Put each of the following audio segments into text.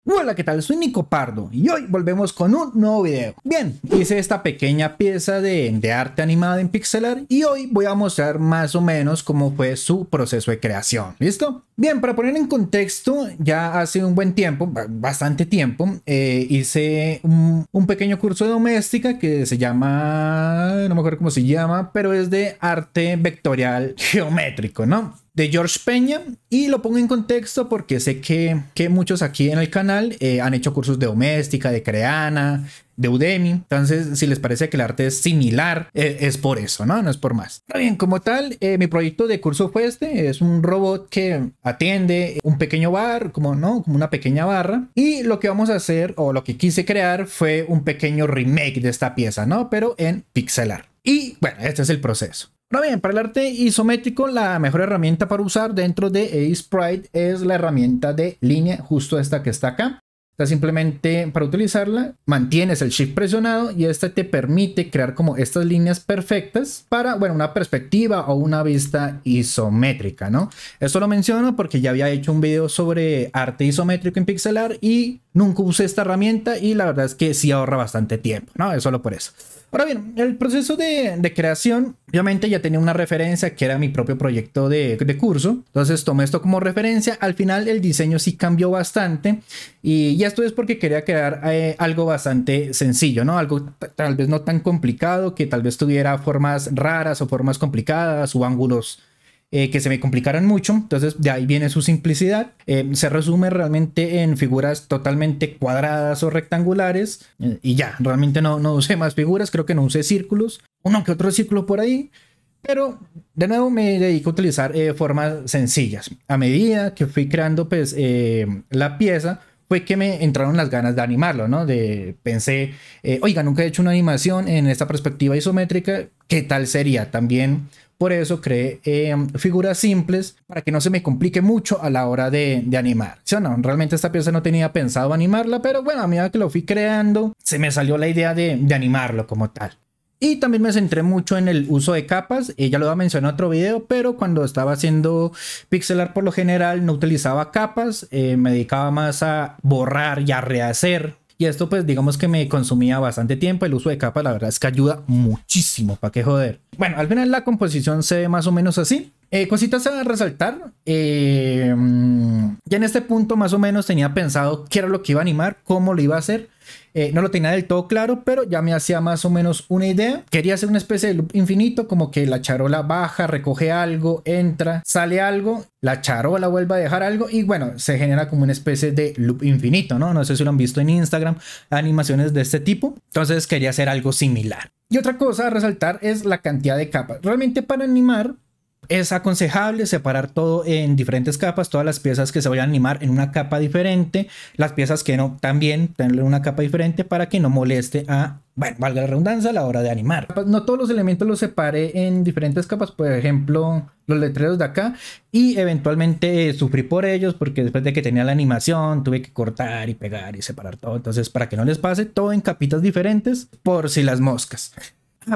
Hola, ¿qué tal? Soy Nico Pardo y hoy volvemos con un nuevo video. Bien, hice esta pequeña pieza de arte animada en pixelar y hoy voy a mostrar más o menos cómo fue su proceso de creación. ¿Listo? Bien, para poner en contexto, ya hace un buen tiempo, bastante tiempo, hice un pequeño curso de doméstica que se llama, no me acuerdo cómo se llama, pero es de arte vectorial geométrico, ¿no? De George Peña, y lo pongo en contexto porque sé que muchos aquí en el canal han hecho cursos de doméstica, de Creana, de Udemy. Entonces, si les parece que el arte es similar, es por eso, ¿no? No es por más. Pero bien, como tal, mi proyecto de curso fue este. Es un robot que atiende un pequeño bar, como una pequeña barra. Y lo que vamos a hacer, o lo que quise crear, fue un pequeño remake de esta pieza, ¿no? Pero en pixelar. Y bueno, este es el proceso. Ahora bien, para el arte isométrico, la mejor herramienta para usar dentro de Sprite es la herramienta de línea, justo esta que está acá. Simplemente para utilizarla, mantienes el Shift presionado y esta te permite crear como estas líneas perfectas para, bueno, una perspectiva o una vista isométrica, ¿no? Esto lo menciono porque ya había hecho un video sobre arte isométrico en pixelar y nunca usé esta herramienta y la verdad es que sí ahorra bastante tiempo, ¿no? Es solo por eso. Ahora bien, el proceso de creación, obviamente ya tenía una referencia que era mi propio proyecto de curso. Entonces tomé esto como referencia. Al final el diseño sí cambió bastante. Y esto es porque quería crear algo bastante sencillo, ¿no? Algo tal vez no tan complicado, que tal vez tuviera formas raras o formas complicadas o ángulos que se me complicaran mucho. Entonces de ahí viene su simplicidad. Se resume realmente en figuras totalmente cuadradas o rectangulares y ya, realmente no usé más figuras. Creo que no usé círculos, uno que otro círculo por ahí, pero de nuevo me dedico a utilizar formas sencillas. A medida que fui creando pues la pieza, fue que me entraron las ganas de animarlo, ¿no? Pensé, oiga, nunca he hecho una animación en esta perspectiva isométrica, ¿qué tal sería? También por eso creé figuras simples para que no se me complique mucho a la hora de animar. ¿Sí o no? Realmente esta pieza no tenía pensado animarla, pero bueno, a medida que lo fui creando, se me salió la idea de animarlo como tal. Y también me centré mucho en el uso de capas. Ya lo voy a mencionar en otro video, pero cuando estaba haciendo pixelar por lo general no utilizaba capas. Me dedicaba más a borrar y a rehacer. Y esto pues digamos que me consumía bastante tiempo. El uso de capas la verdad es que ayuda muchísimo, ¿para qué joder? Bueno, al final la composición se ve más o menos así. Cositas a resaltar. Ya en este punto más o menos tenía pensado qué era lo que iba a animar, cómo lo iba a hacer. No lo tenía del todo claro, pero ya me hacía más o menos una idea. Quería hacer una especie de loop infinito, como que la charola baja, recoge algo, entra, sale algo, la charola vuelve a dejar algo y bueno, se genera como una especie de loop infinito, ¿no? No sé si lo han visto en Instagram, animaciones de este tipo. Entonces quería hacer algo similar. Y otra cosa a resaltar es la cantidad de capas. Realmente para animar es aconsejable separar todo en diferentes capas, todas las piezas que se vayan a animar en una capa diferente, las piezas que no también tenerle una capa diferente para que no moleste a, bueno, valga la redundancia, a la hora de animar. No todos los elementos los separé en diferentes capas, por ejemplo, los letreros de acá, y eventualmente sufrí por ellos porque después de que tenía la animación tuve que cortar y pegar y separar todo. Entonces, para que no les pase, todo en capitas diferentes por si las moscas.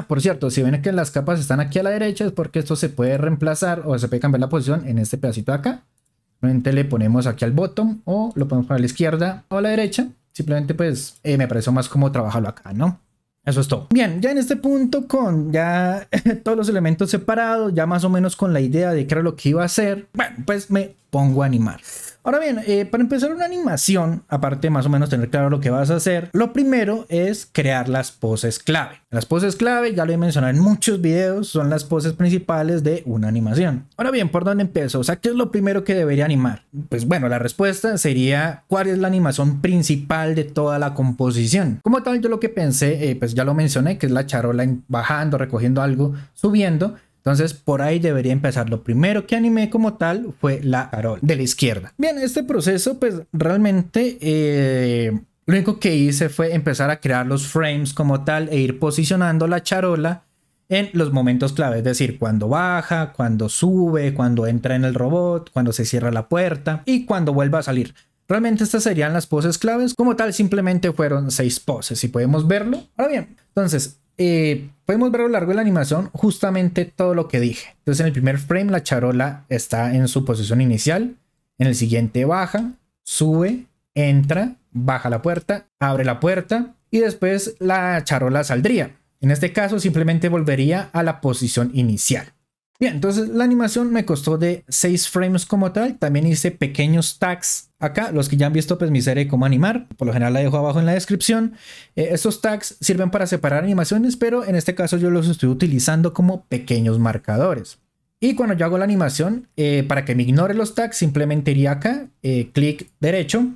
Por cierto, si ven que las capas están aquí a la derecha es porque esto se puede reemplazar o se puede cambiar la posición en este pedacito de acá. Simplemente le ponemos aquí al bottom o lo ponemos para la izquierda o a la derecha. Simplemente pues me pareció más cómodo trabajarlo acá, ¿no? Eso es todo. Bien, ya en este punto con ya todos los elementos separados, ya más o menos con la idea de qué era lo que iba a hacer, bueno, pues me pongo a animar. Ahora bien, para empezar una animación, aparte de más o menos tener claro lo que vas a hacer, lo primero es crear las poses clave. Las poses clave, ya lo he mencionado en muchos videos, son las poses principales de una animación. Ahora bien, ¿por dónde empiezo? O sea, ¿qué es lo primero que debería animar? Pues bueno, la respuesta sería ¿cuál es la animación principal de toda la composición? Como tal, yo lo que pensé, pues ya lo mencioné, que es la charola bajando, recogiendo algo, subiendo. Entonces por ahí debería empezar. Lo primero que animé como tal fue la charola de la izquierda. Bien, este proceso pues realmente lo único que hice fue empezar a crear los frames como tal e ir posicionando la charola en los momentos clave. Es decir, cuando baja, cuando sube, cuando entra en el robot, cuando se cierra la puerta y cuando vuelva a salir. Realmente estas serían las poses claves. Como tal simplemente fueron 6 poses, si podemos verlo. Ahora bien, entonces podemos ver a lo largo de la animación justamente todo lo que dije. Entonces en el primer frame la charola está en su posición inicial, en el siguiente baja, sube, entra, baja la puerta, abre la puerta y después la charola saldría. En este caso simplemente volvería a la posición inicial. Bien, entonces la animación me costó de 6 frames como tal. También hice pequeños tags acá. Los que ya han visto pues mi serie de cómo animar, por lo general la dejo abajo en la descripción. Estos tags sirven para separar animaciones, pero en este caso yo los estoy utilizando como pequeños marcadores. Y cuando yo hago la animación, para que me ignore los tags, simplemente iría acá, clic derecho,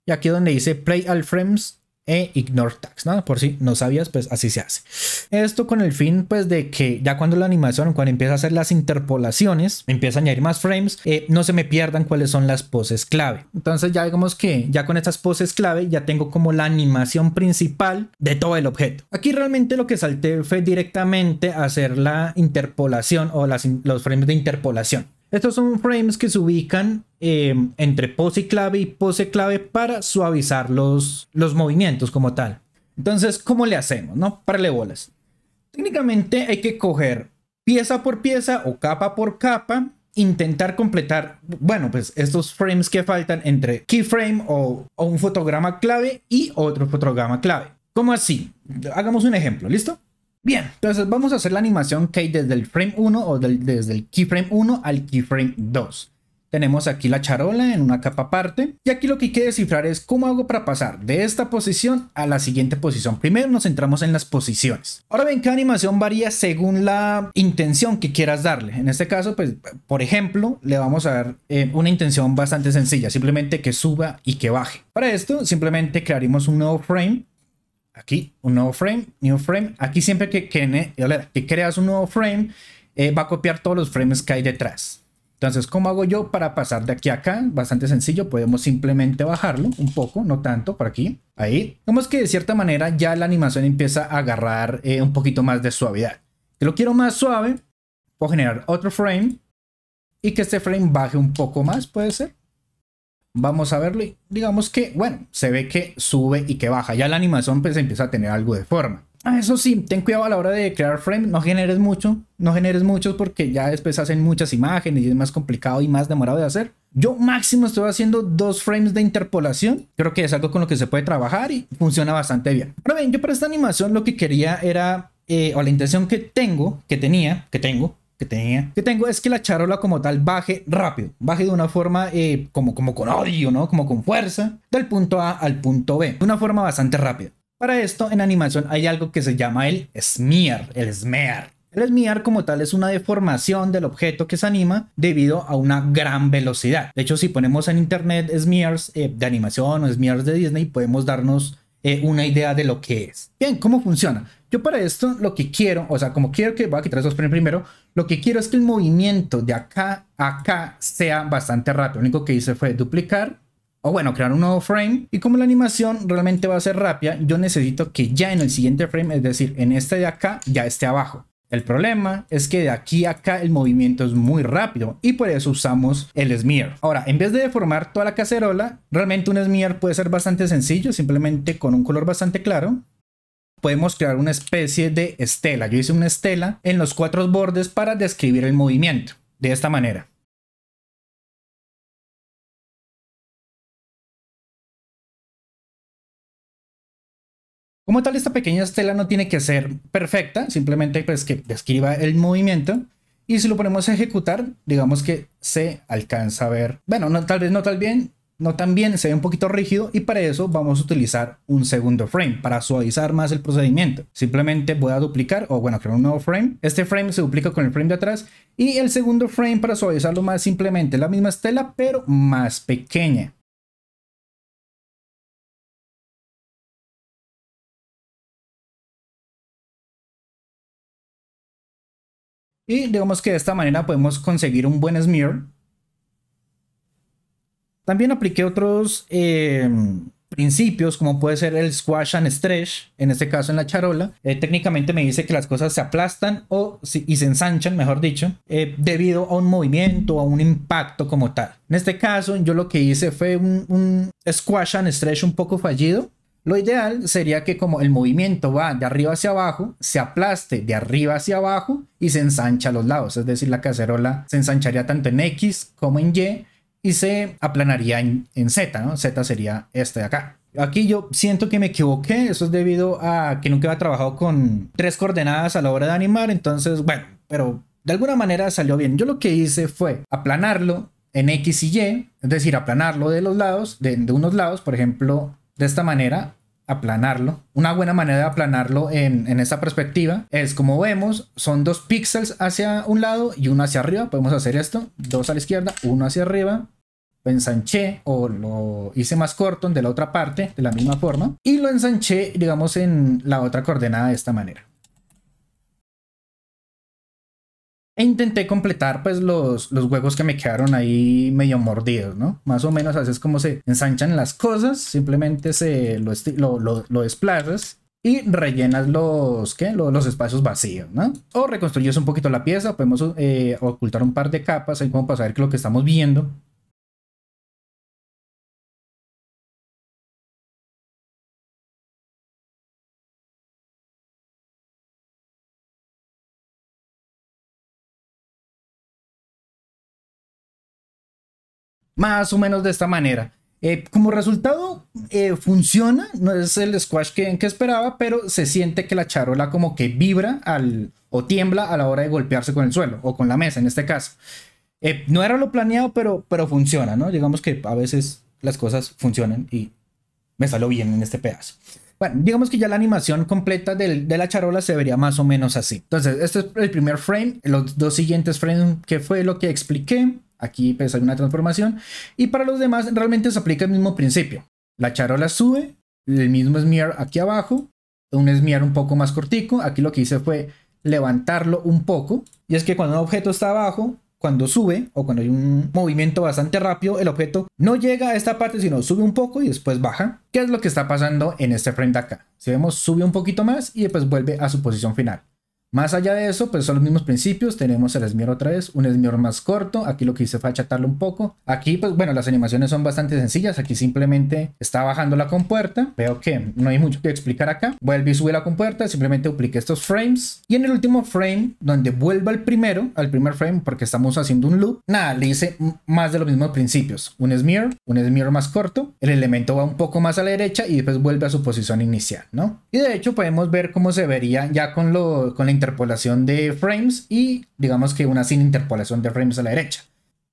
y aquí donde dice Play All Frames e Ignore Tags, ¿no? Por si no sabías, pues así se hace. Esto con el fin, pues, de que ya cuando la animación, cuando empieza a hacer las interpolaciones, empieza a añadir más frames, no se me pierdan cuáles son las poses clave. Entonces ya digamos que ya con estas poses clave ya tengo como la animación principal de todo el objeto. Aquí realmente lo que salté fue directamente hacer la interpolación o los frames de interpolación. Estos son frames que se ubican entre pose clave y pose clave para suavizar los movimientos como tal. Entonces, ¿cómo le hacemos? ¿No? Párale bolas. Técnicamente hay que coger pieza por pieza o capa por capa, intentar completar, bueno, pues estos frames que faltan entre keyframe o un fotograma clave y otro fotograma clave. ¿Cómo así? Hagamos un ejemplo, ¿listo? Bien, entonces vamos a hacer la animación que hay desde el frame 1 o desde el keyframe 1 al keyframe 2. Tenemos aquí la charola en una capa aparte y aquí lo que hay que descifrar es cómo hago para pasar de esta posición a la siguiente posición. Primero nos centramos en las posiciones. Ahora bien, cada animación varía según la intención que quieras darle. En este caso, pues, por ejemplo, le vamos a dar una intención bastante sencilla, simplemente que suba y que baje. Para esto, simplemente crearemos un nuevo frame. Aquí, un nuevo frame, new frame. Aquí siempre que creas un nuevo frame, va a copiar todos los frames que hay detrás. Entonces, ¿cómo hago yo para pasar de aquí a acá? Bastante sencillo, podemos simplemente bajarlo un poco, no tanto, por aquí, ahí. Vemos que de cierta manera ya la animación empieza a agarrar un poquito más de suavidad. Que lo quiero más suave, puedo generar otro frame y que este frame baje un poco más, puede ser. Vamos a verlo y digamos que, bueno, se ve que sube y que baja. Ya la animación pues empieza a tener algo de forma. Eso sí, ten cuidado a la hora de crear frame, no generes muchos porque ya después hacen muchas imágenes y es más complicado y más demorado de hacer. Yo máximo estoy haciendo 2 frames de interpolación. Creo que es algo con lo que se puede trabajar y funciona bastante bien. Ahora bien, yo para esta animación lo que quería era, o la intención que tengo es que la charola como tal baje rápido, baje de una forma como con odio, ¿no? Como con fuerza, del punto A al punto B, de una forma bastante rápida. Para esto en animación hay algo que se llama el smear, el smear como tal es una deformación del objeto que se anima debido a una gran velocidad. De hecho, si ponemos en internet smears de animación o smears de Disney, podemos darnos una idea de lo que es. Bien, ¿cómo funciona? Yo para esto lo que quiero, o sea, como quiero que voy a quitar esos frames primero, lo que quiero es que el movimiento de acá a acá sea bastante rápido. Lo único que hice fue duplicar, o bueno, crear un nuevo frame. Y como la animación realmente va a ser rápida, yo necesito que ya en el siguiente frame, es decir, en este de acá, ya esté abajo. El problema es que de aquí a acá el movimiento es muy rápido y por eso usamos el smear. Ahora, en vez de deformar toda la cacerola, realmente un smear puede ser bastante sencillo, simplemente con un color bastante claro. Podemos crear una especie de estela. Yo hice una estela en los 4 bordes para describir el movimiento, de esta manera. Como tal, esta pequeña estela no tiene que ser perfecta, simplemente pues que describa el movimiento. Y si lo ponemos a ejecutar, digamos que se alcanza a ver, bueno, tal vez no tan bien, se ve un poquito rígido y para eso vamos a utilizar un segundo frame para suavizar más el procedimiento. Simplemente voy a duplicar o bueno, crear un nuevo frame. Este frame se duplica con el frame de atrás y el segundo frame para suavizarlo más, simplemente la misma estela pero más pequeña. Y digamos que de esta manera podemos conseguir un buen smear. También apliqué otros principios como puede ser el squash and stretch, en este caso en la charola. Técnicamente me dice que las cosas se aplastan y se ensanchan, mejor dicho, debido a un movimiento o a un impacto como tal. En este caso yo lo que hice fue un squash and stretch un poco fallido. Lo ideal sería que como el movimiento va de arriba hacia abajo, se aplaste de arriba hacia abajo y se ensancha a los lados. Es decir, la cacerola se ensancharía tanto en X como en Y y se aplanaría en Z, ¿no? Z sería este de acá. Aquí yo siento que me equivoqué, eso es debido a que nunca había trabajado con 3 coordenadas a la hora de animar, entonces bueno, pero de alguna manera salió bien. Yo lo que hice fue aplanarlo en X y Y, es decir, aplanarlo de los lados, de unos lados, por ejemplo, de esta manera, aplanarlo. Una buena manera de aplanarlo en esta perspectiva es, como vemos, son 2 píxeles hacia un lado y uno hacia arriba. Podemos hacer esto, 2 a la izquierda, 1 hacia arriba. Lo ensanché o lo hice más corto de la otra parte de la misma forma y lo ensanché, digamos, en la otra coordenada de esta manera. E intenté completar pues los huecos que me quedaron ahí medio mordidos, ¿no? Más o menos así es como se ensanchan las cosas. Simplemente lo desplazas y rellenas los espacios vacíos, ¿no? O reconstruyes un poquito la pieza. Podemos ocultar un par de capas ahí como para saber que lo que estamos viendo. Más o menos de esta manera. Como resultado, funciona, no es el squash que esperaba, pero se siente que la charola como que vibra o tiembla a la hora de golpearse con el suelo o con la mesa en este caso. No era lo planeado, pero funciona, ¿no? Digamos que a veces las cosas funcionan y me salió bien en este pedazo. Bueno, digamos que ya la animación completa de la charola se vería más o menos así. Entonces, este es el primer frame. Los 2 siguientes frames, que fue lo que expliqué. Aquí pues hay una transformación. Y para los demás realmente se aplica el mismo principio. La charola sube, el mismo smear aquí abajo, un smear un poco más cortico. Aquí lo que hice fue levantarlo un poco. Y es que cuando un objeto está abajo, cuando sube o cuando hay un movimiento bastante rápido, el objeto no llega a esta parte, sino sube un poco y después baja. ¿Qué es lo que está pasando en este frame de acá? Si vemos, sube un poquito más y después vuelve a su posición final. Más allá de eso, pues son los mismos principios. Tenemos el smear otra vez, un smear más corto. Aquí lo que hice fue achatarlo un poco. Aquí, pues bueno, las animaciones son bastante sencillas. Aquí simplemente está bajando la compuerta. Veo que no hay mucho que explicar acá. Vuelve y sube la compuerta. Simplemente dupliqué estos frames. Y en el último frame, donde vuelva al primer frame, porque estamos haciendo un loop, nada, le hice más de los mismos principios. Un smear más corto. El elemento va un poco más a la derecha y después vuelve a su posición inicial, ¿no? Y de hecho podemos ver cómo se vería ya con la interpolación de frames y digamos que una sin interpolación de frames a la derecha.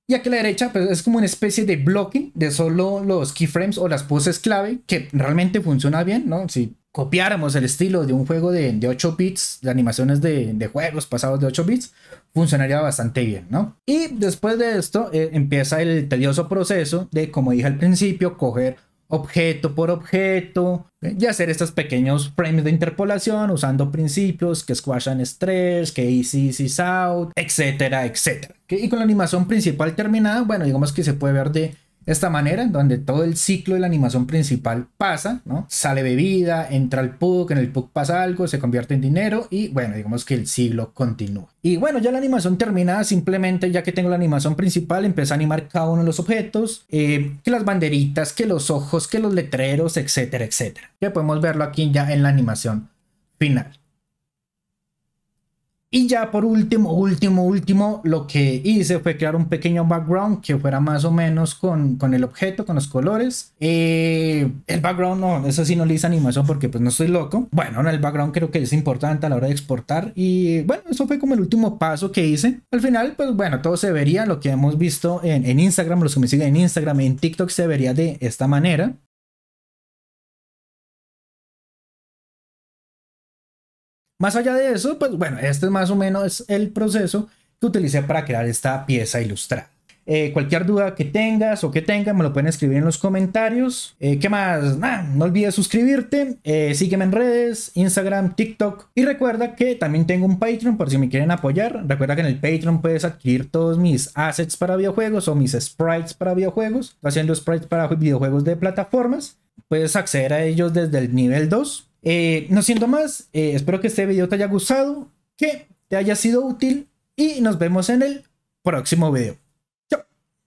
Y aquí a la derecha pues es como una especie de bloque de solo los keyframes o las poses clave, que realmente funciona bien, ¿no? Si copiáramos el estilo de un juego de 8 bits, de animaciones de juegos pasados de 8 bits, funcionaría bastante bien, ¿no? Y después de esto empieza el tedioso proceso de, como dije al principio, coger objeto por objeto y hacer estos pequeños frames de interpolación usando principios que squash and stretch, que easy out, etcétera, etcétera. Y con la animación principal terminada, bueno, digamos que se puede ver de esta manera, donde todo el ciclo de la animación principal pasa, ¿no? Sale bebida, entra el puck, en el puck pasa algo, se convierte en dinero y bueno, digamos que el ciclo continúa. Y bueno, ya la animación terminada, simplemente ya que tengo la animación principal, empecé a animar cada uno de los objetos, que las banderitas, que los ojos, que los letreros, etcétera, etcétera. Que podemos verlo aquí ya en la animación final. Y ya por último, lo que hice fue crear un pequeño background que fuera más o menos con el objeto, con los colores. El background, no, eso sí no le hice animación porque pues no estoy loco. Bueno, no, el background creo que es importante a la hora de exportar. Y bueno, eso fue como el último paso que hice. Al final, pues bueno, todo se vería, lo que hemos visto en Instagram, los que me siguen en Instagram, en TikTok, se vería de esta manera. Más allá de eso, pues bueno, este es más o menos el proceso que utilicé para crear esta pieza ilustrada. Cualquier duda que tengas o que tengan me lo pueden escribir en los comentarios. ¿Qué más? No olvides suscribirte, sígueme en redes, Instagram, TikTok, y recuerda que también tengo un Patreon por si me quieren apoyar. Recuerda que en el Patreon puedes adquirir todos mis assets para videojuegos o mis sprites para videojuegos. Estoy haciendo sprites para videojuegos de plataformas. Puedes acceder a ellos desde el nivel 2. No siendo más, espero que este video te haya gustado, que te haya sido útil y nos vemos en el próximo video.